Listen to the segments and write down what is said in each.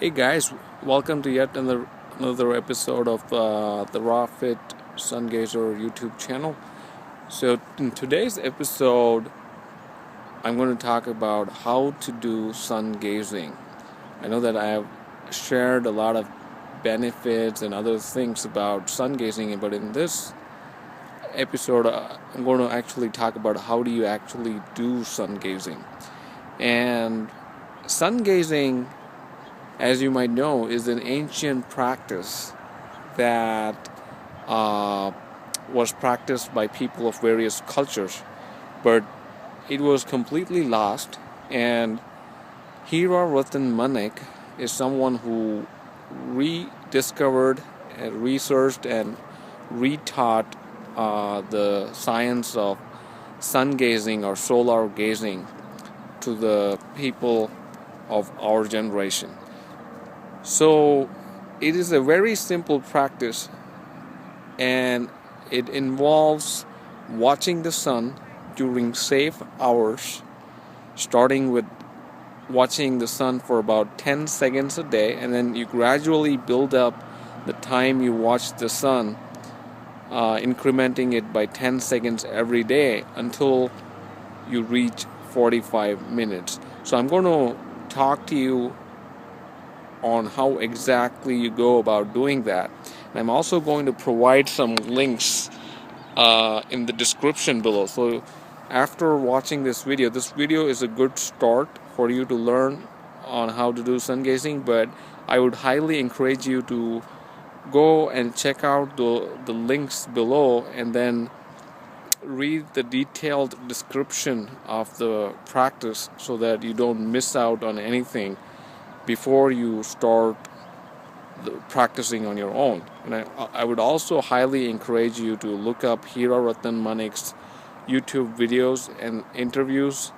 Hey guys, welcome to yet another episode of the Raw Fit Sungazer YouTube channel. So in today's episode, I'm going to talk about how to do sun gazing. I know that I have shared a lot of benefits and other things about sun gazing, but in this episode, I'm going to actually talk about how do you actually do sun gazing. And sun gazing, as you might know, is an ancient practice that uh, was practiced by people of various cultures, but it was completely lost. And HRM is someone who rediscovered and researched and retaught the science of sun gazing or solar gazing to the people of our generation. So it is a very simple practice, and it involves watching the sun during safe hours, starting with watching the sun for about 10 seconds a day, and then you gradually build up the time you watch the sun, incrementing it by 10 seconds every day until you reach 45 minutes. So I'm going to talk to you on how exactly you go about doing that. And I'm also going to provide some links in the description below. So after watching this video is a good start for you to learn on how to do sun gazing, but I would highly encourage you to go and check out the links below and then read the detailed description of the practice so that you don't miss out on anything before you start practicing on your own. And I would also highly encourage you to look up Hira Ratan Manik's YouTube videos and interviews,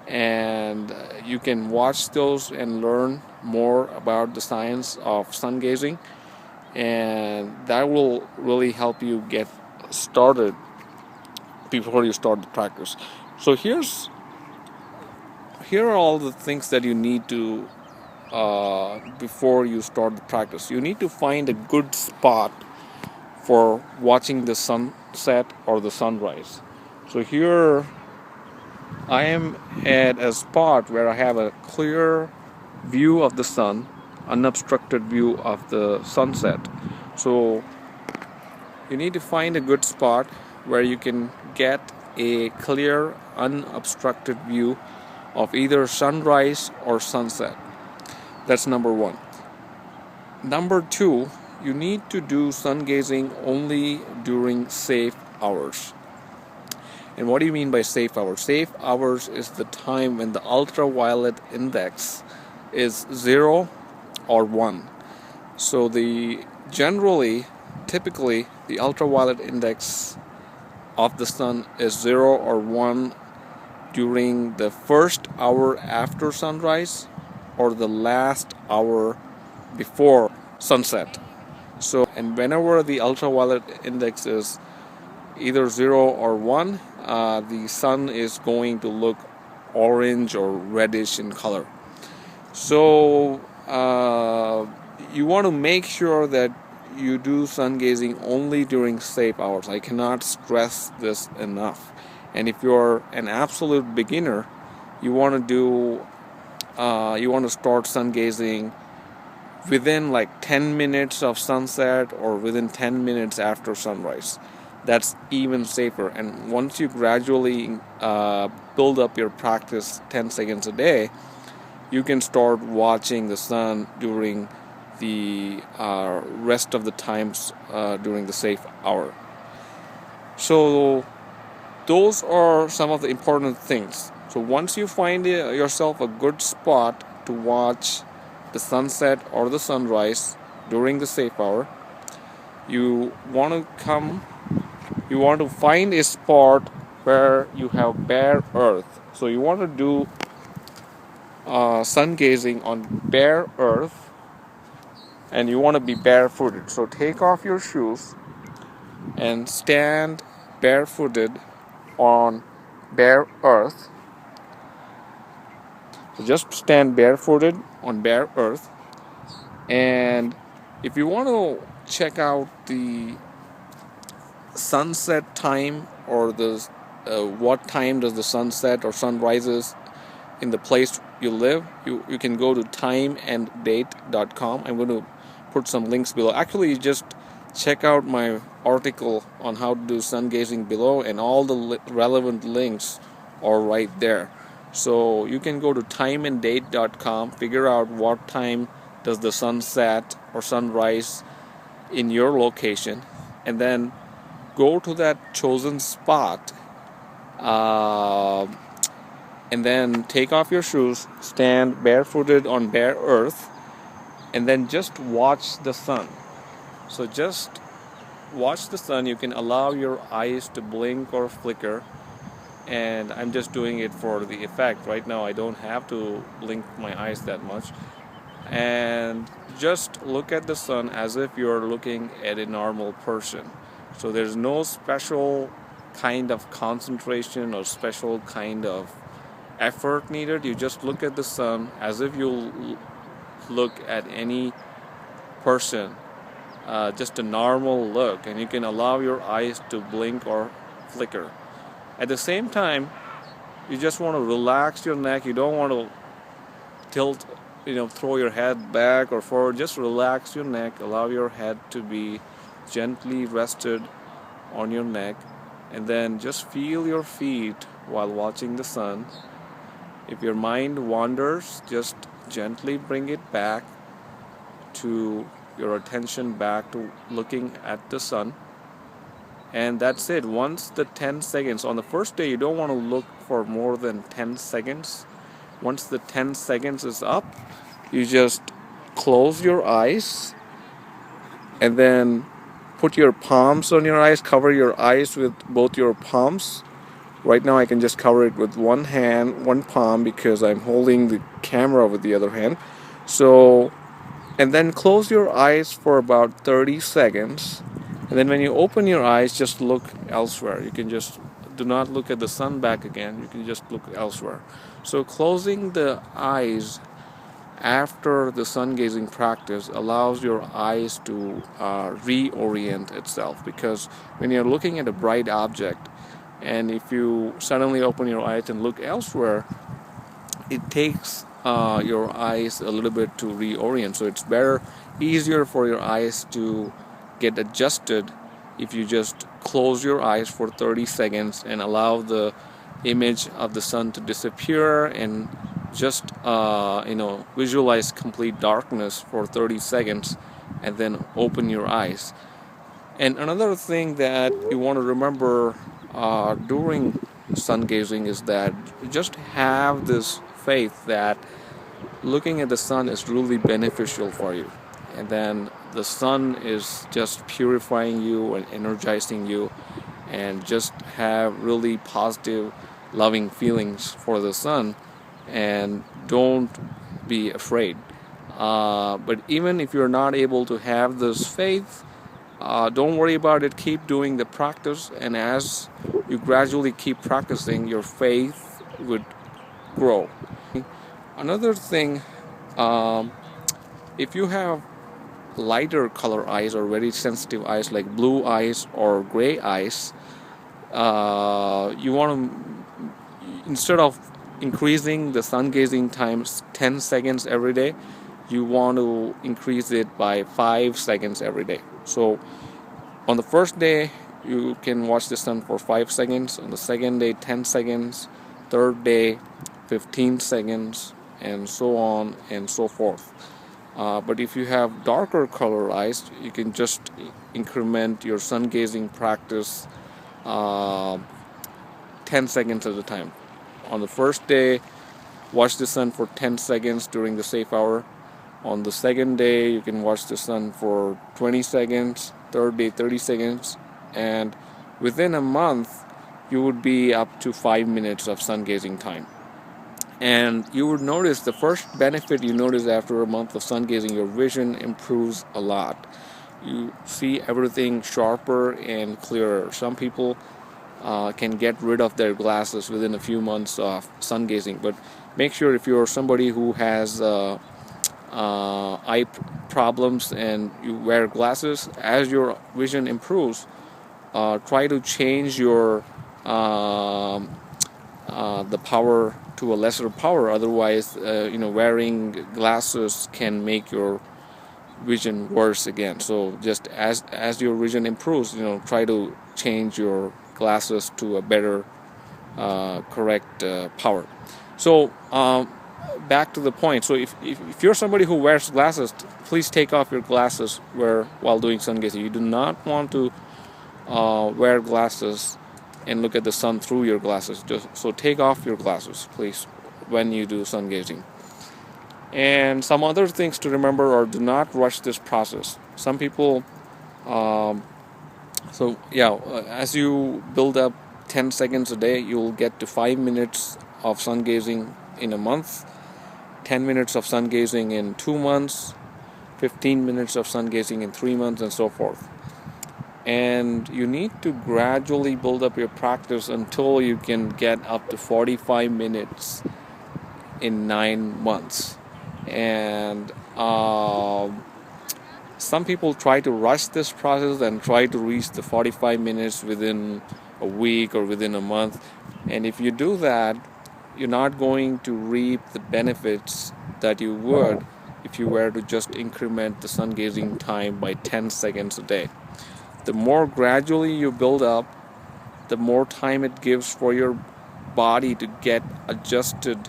and you can watch those and learn more about the science of sun gazing, and that will really help you get started before you start the practice. So here are all the things that you need to before you start the practice. You need to find a good spot for watching the sunset or the sunrise. So here I am at a spot where I have a clear view of the sun, unobstructed view of the sunset. So you need to find a good spot where you can get a clear, unobstructed view of either sunrise or sunset. That's number one. Number two, you need to do sun gazing only during safe hours. And what do you mean by safe hours? Safe hours is the time when the ultraviolet index is 0 or 1. So typically, the ultraviolet index of the sun is 0 or 1 during the first hour after sunrise or the last hour before sunset. So, and whenever the ultraviolet index is either 0 or 1, the sun is going to look orange or reddish in color. So you want to make sure that you do sun gazing only during safe hours. I cannot stress this enough. And if you're an absolute beginner, you want to start sun gazing within like 10 minutes of sunset or within 10 minutes after sunrise. That's even safer. And once you gradually build up your practice 10 seconds a day, you can start watching the sun during the rest of the times during the safe hour. So those are some of the important things. So once you find yourself a good spot to watch the sunset or the sunrise during the safe hour, you want to find a spot where you have bare earth. So you want to do sun gazing on bare earth, and you want to be barefooted. So take off your shoes and stand barefooted on bare earth. So just stand barefooted on bare earth And if you want to check out the sunset time, or the what time does the sunset or sun rises in the place you live, you can go to timeanddate.com. I'm going to put some links below. Actually, you just check out my article on how to do sun gazing below, and all the relevant links are right there. So you can go to timeanddate.com, figure out what time does the sunset or sunrise in your location, and then go to that chosen spot, and then take off your shoes, stand barefooted on bare earth, and then just watch the sun. So just watch the sun. You can allow your eyes to blink or flicker, and I'm just doing it for the effect. Right now I don't have to blink my eyes that much. And just look at the sun as if you're looking at a normal person. So there's no special kind of concentration or special kind of effort needed. You just look at the sun as if you look at any person, just a normal look, and you can allow your eyes to blink or flicker. At the same time, you just want to relax your neck. You don't want to tilt, throw your head back or forward. Just relax your neck. Allow your head to be gently rested on your neck, and then just feel your feet while watching the sun. If your mind wanders, just gently bring it back to your attention, back to looking at the sun. And that's it. Once the 10 seconds, on the first day you don't want to look for more than 10 seconds. Once the 10 seconds is up, you just close your eyes and then put your palms on your eyes, cover your eyes with both your palms. Right now I can just cover it with one hand, one palm, because I'm holding the camera with the other hand. So, and then close your eyes for about 30 seconds. And then when you open your eyes, just look elsewhere. You can just do not look at the sun back again. You can just look elsewhere. So closing the eyes after the sun gazing practice allows your eyes to reorient itself, because when you're looking at a bright object, and if you suddenly open your eyes and look elsewhere, it takes your eyes a little bit to reorient. So it's easier for your eyes to get adjusted if you just close your eyes for 30 seconds and allow the image of the sun to disappear, and just visualize complete darkness for 30 seconds and then open your eyes. And another thing that you want to remember during sun gazing is that just have this faith that looking at the sun is really beneficial for you, and then the sun is just purifying you and energizing you, and just have really positive, loving feelings for the sun, and don't be afraid. But even if you're not able to have this faith, don't worry about it. Keep doing the practice, and as you gradually keep practicing, your faith would grow. Another thing, if you have lighter color eyes or very sensitive eyes like blue eyes or gray eyes, you want to, instead of increasing the sun gazing times 10 seconds every day, you want to increase it by 5 seconds every day. So on the first day you can watch the sun for 5 seconds, on the second day 10 seconds, third day 15 seconds, and so on and so forth. But if you have darker color eyes, you can just increment your sun gazing practice 10 seconds at a time. On the first day, watch the sun for 10 seconds during the safe hour. On the second day, you can watch the sun for 20 seconds. Third day, 30 seconds. And within a month, you would be up to 5 minutes of sun gazing time. And you would notice the first benefit you notice after a month of sun gazing, your vision improves a lot. You see everything sharper and clearer. Some people can get rid of their glasses within a few months of sun gazing, but make sure if you're somebody who has eye problems and you wear glasses, as your vision improves, try to change your the power to a lesser power. Otherwise, wearing glasses can make your vision worse again. So just as your vision improves, try to change your glasses to a better correct power. So back to the point. So if you're somebody who wears glasses, please take off your glasses while doing sun gazing. You do not want to wear glasses and look at the sun through your glasses. So take off your glasses, please, when you do sun gazing. And some other things to remember are: do not rush this process. Some people, as you build up 10 seconds a day, you'll get to 5 minutes of sun gazing in a month, 10 minutes of sun gazing in 2 months, 15 minutes of sun gazing in 3 months, and so forth. And you need to gradually build up your practice until you can get up to 45 minutes in 9 months. And some people try to rush this process and try to reach the 45 minutes within a week or within a month. And if you do that, you're not going to reap the benefits that you would if you were to just increment the sun gazing time by 10 seconds a day. The more gradually you build up, the more time it gives for your body to get adjusted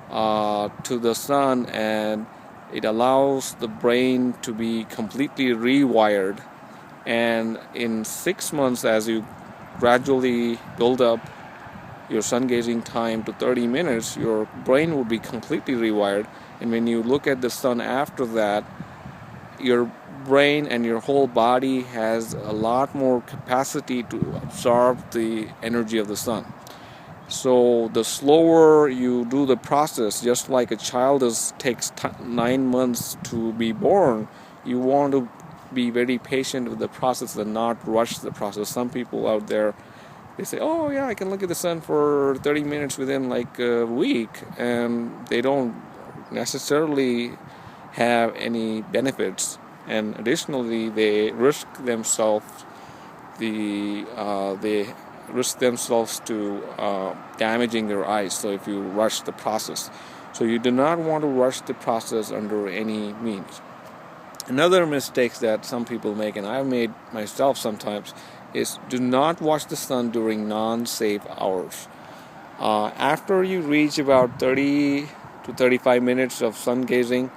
to the sun, and it allows the brain to be completely rewired. And in 6 months, as you gradually build up your sun gazing time to 30 minutes, your brain will be completely rewired. And when you look at the sun after that, your brain and your whole body has a lot more capacity to absorb the energy of the sun. So the slower you do the process, just like a child takes 9 months to be born, you want to be very patient with the process and not rush the process. Some people out there, they say, oh yeah, I can look at the sun for 30 minutes within like a week, and they don't necessarily have any benefits. And additionally, they risk themselves to damaging their eyes. So if you rush the process, so you do not want to rush the process under any means. Another mistake that some people make, and I've made myself sometimes, is do not watch the sun during non-safe hours. After you reach about 30 to 35 minutes of sun gazing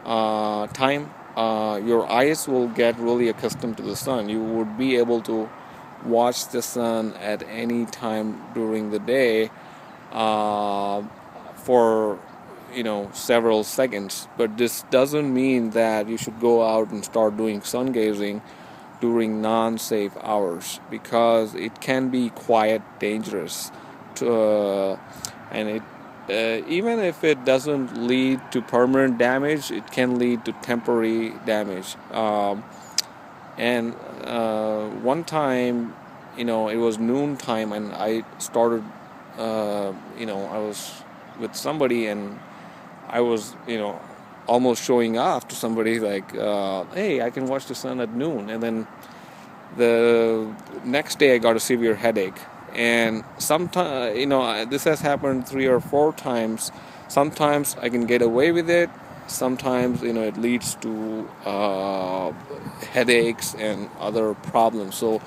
time, your eyes will get really accustomed to the sun. You would be able to watch the sun at any time during the day for several seconds. But this doesn't mean that you should go out and start doing sun gazing during non-safe hours, because it can be quite dangerous and it even if it doesn't lead to permanent damage, it can lead to temporary damage. And one time, it was noon time, and I started, I was with somebody, and I was, almost showing off to somebody like, hey, I can watch the sun at noon. And then the next day I got a severe headache. And sometimes, this has happened 3 or 4 times. Sometimes I can get away with it. Sometimes, it leads to headaches and other problems. So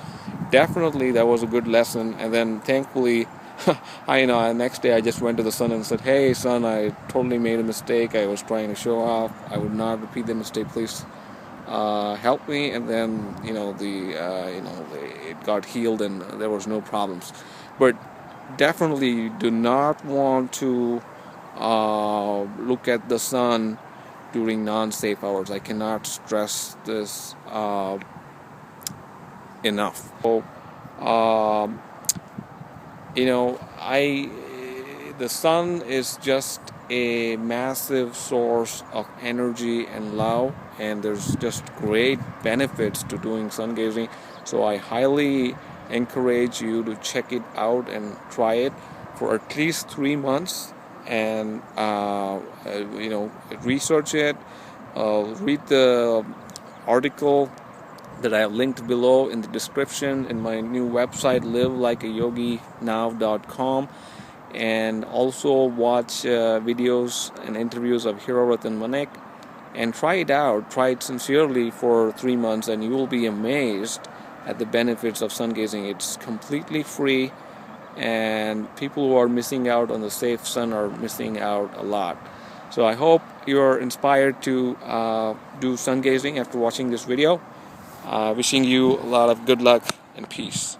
definitely that was a good lesson. And then thankfully, next day I just went to the sun and said, hey, son, I totally made a mistake. I was trying to show off. I would not repeat the mistake. Please help me. And then it got healed and there was no problems. But definitely you do not want to look at the sun during non-safe hours. I cannot stress this enough. So the sun is just a massive source of energy and love, and there's just great benefits to doing sun gazing. So I highly encourage you to check it out and try it for at least 3 months. and research it. Read the article that I have linked below in the description in my new website, livelikeayoginow.com, and also watch videos and interviews of Hero Ratan Manik, and try it out. Try it sincerely for 3 months, and you will be amazed at the benefits of sun gazing. It's completely free, and people who are missing out on the safe sun are missing out a lot. So I hope you're inspired to do sun gazing after watching this video. Wishing you a lot of good luck and peace.